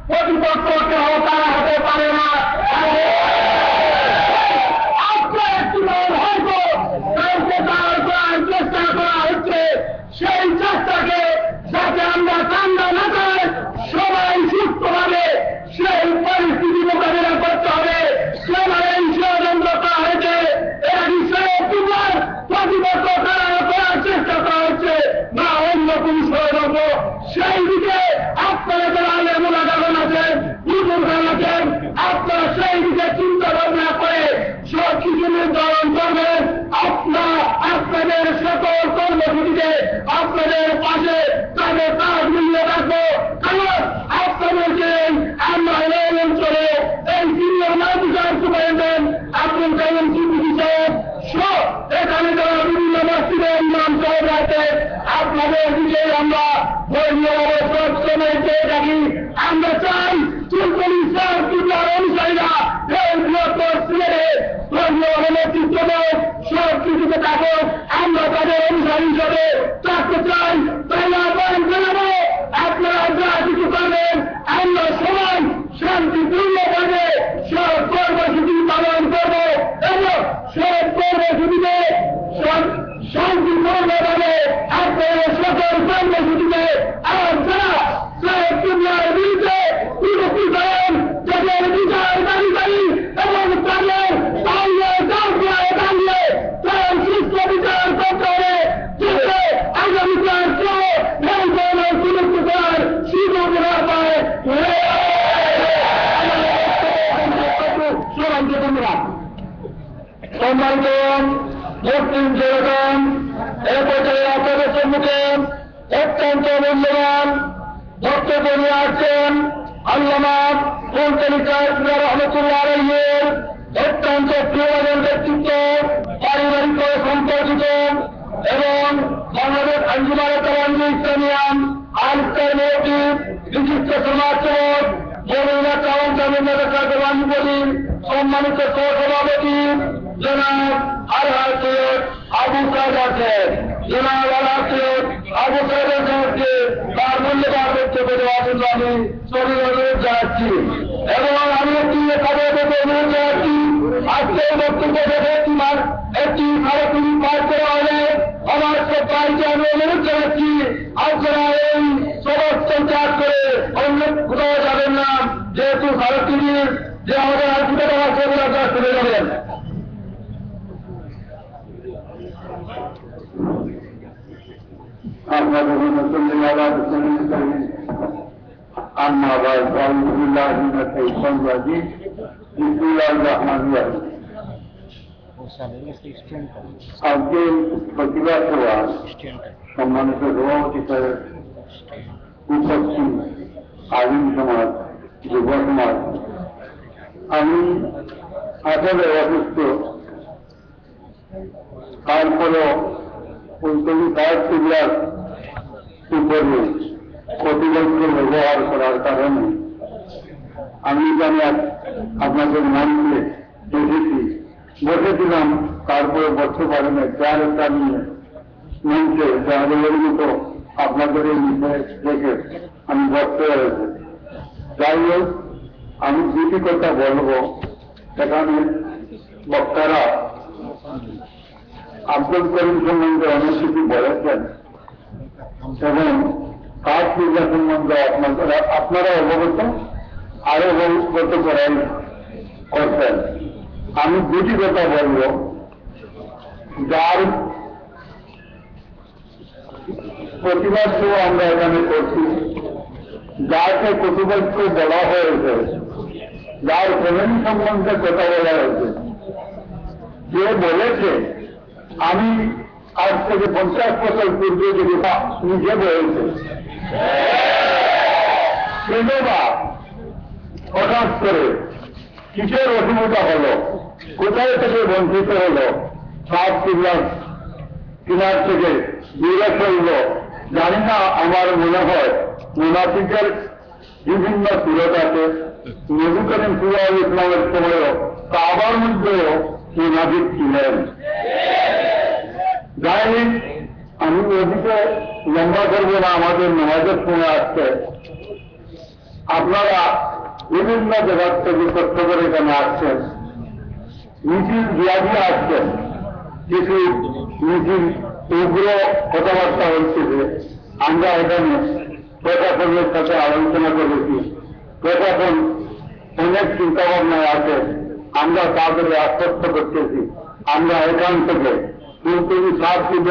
প্রতিপক্ষ কেউ তারা হতে পারে না। আপনার একটি হয়তো কাউকে তার চেষ্টা করা হচ্ছে, সেই চেষ্টাকে যাতে আমরা কান্না না করে সবাই সুস্থভাবে সেই পরিস্থিতি মোকাবিলা করতে হবে। সেভাবে ষড়যন্ত্র করা হয়েছে, এরা বিষয়ে তোমার প্রতিপক্ষ করার চেষ্টা করা হচ্ছে না অন্য কোন ষড়যন্ত্র, সেই দিকে আপনারা যারা আলের মোলাগান আছেন, বুজুর্গান আছেন, আপনারা সেই দিকে চিন্তা ভাবনা করে সব কিছু নির্ধারণ করবেন। আপনাদের সকল কর্মসূচিতে আপনাদের পাশে তাদের কাজ মিলিয়ে রাখবো। কারণ আপনাদেরকে আমরা এই অঞ্চলে এই সিনিয়র মাইটিকার সুপারিনটেন্ডেন্ট আব্দুল কাইম সিদ্দিকী সাহেব সব এখানে যারা বিভিন্ন মসজিদের ইমাম সাহেব আছেন, আপনাদের দিকে আমরা ধর্মীয়ভাবে সবসময় চেয়ে থাকি। আমরা চাই চুলকুল ইসলাম কিবলার অনুসারীরা এই বৃহত্তর সিলেটে ধর্মীয়ভাবে নেতৃত্ব দেয়, সব কিছুতে থাকুক, আমরা তাদের অনুসারী হিসেবে থাকতে চাই। তাই আহ্বান জানাবো, আপনারা যা কিছু করবেন আমরা সবাই শান্তিপূর্ণভাবে সব কর্মসূচি পালন করবো এবং সব কর্মসূচিতে শান্তিপূর্ণভাবে আপনাদের সকল কর্মসূচিতে আর যারা সাহেব কিবলার বিরুদ্ধে বিরক্তি করেন, যাদের বিচার দাবি করি এবং তাদের দাঁড়িয়ে তার সুস্থ বিচার করতে হবে, যাতে আগামীকাল কেউ এই ধরনের বিরক্তি করার সুযোগ না পায়। সবাইকে ধন্যবাদ। সম্মানিত মুসলিম জনগণ, এ পর্যায়ে আপনাদের সম্মুখে অত্যন্ত মূল্যবান বক্তব্য নিয়ে আসছেন আল্লামা ফুলতলী কায়সার রহমতুল্লাহ আলাইহির অত্যন্ত প্রিয়জন ব্যক্তিত্ব, পারিবারিক সম্পর্কিত এবং বাংলাদেশ আঞ্জুমানে তাওয়াজ্জুহ ইসলামিয়ান আলকার মুফতি, বিশিষ্ট সমাজসেবক, মৌলানা কালাম জামিল মাদ্রাসা দেওয়ানপল্লী সম্মানিত সহসভাপতি জনাব আলহাজ সৈয়দ আবু সাইদ আছেন। জনাব আলহাজ সৈয়দ আবু সাইদের সাহেবকে তার মূল্যবান বক্তব্য দেওয়ার জন্য আমি সবিনয় অনুরোধ জানাচ্ছি এবং আমি একটি খবর পেতে অনুরোধ জানাচ্ছি। আজকে বক্তব্য দেখে একটি ভারতীয় পাঠ করা হলে আমার সব ভাইকে আমি অনুরোধ জানাচ্ছি, আপনারা এই সমস্ত ত্যাগ করে অন্য কোথাও যাবেন না, যেহেতু ভারতীয় যে আমাদের আর্থিক টাকা সেগুলো কাজ করে যাবেন। আজকে প্রতিবাদ সভা সম্মানিত সভাপতি সাহেব, উপস্থিত আলিম সমাজ, যুব সমাজ, আমি আসলে অসুস্থ, তারপরেও ফুলতলী সাহেব কিবলার উপরে কর্তৃপক্ষ ব্যবহার করার কারণে আমি জানি আপনাদের মঞ্চে দেখেছি, বসেছিলাম, তারপরে বসতে পারে না, যার একটা নিয়ে মঞ্চে যাদের মতো আপনাদের এই বিষয়ে দেখে আমি বসতে হয়েছে। যাই হোক, আমি দুটি কথা বলবো। সেখানে বক্তারা আব্দুল করিম সম্বন্ধে অনেক কিছু বলেছেন এবং কাজ পূজা সম্বন্ধে আপনারা অবগত, আরো অবগত করাই করতেন। আমি দুটি কথা বলব। যার প্রতিবাদ আমরা এখানে করছি, যাকে কর্তৃপক্ষ বলা হয়েছে, যার ফ্যামিলি সম্বন্ধে কথা বলা হয়েছে, যে বলেছে আমি আজ থেকে 50 বছর পূর্বে যদি নিজে বলেছে, সেবা হঠাৎ করে কিসের অসুবিধা হলো, কোথায় থেকে বঞ্চিত হলো, সাত কিনার থেকে দূরে সরল, জানি না। আমার মনে হয় মুনাফিকের বিভিন্ন সুরত আছে। নবী করিম সাল্লাল্লাহু আলাইহি ওয়াসাল্লামের সময়ও কাবার মধ্যেও মুনাফিক ছিলেন। যাই হোক, আমি ওদিকে লম্বা করবো না, আমাদের নামাজের সময় আসছে। আপনারা বিভিন্ন জায়গার থেকে কষ্ট করে এখানে আসছেন, মিছিল দিয়া দিয়ে আসছেন। কিছু মিছিল উগ্র কথাবার্তা হচ্ছে যে আমরা এখানে প্রশাসনের সাথে আলোচনা করেছি, প্রশাসন অনেক চিন্তা ভাবনায় আছে, আমরা তাদের আশ্বস্ত করতেছি আমরা এখান থেকে কিন্তু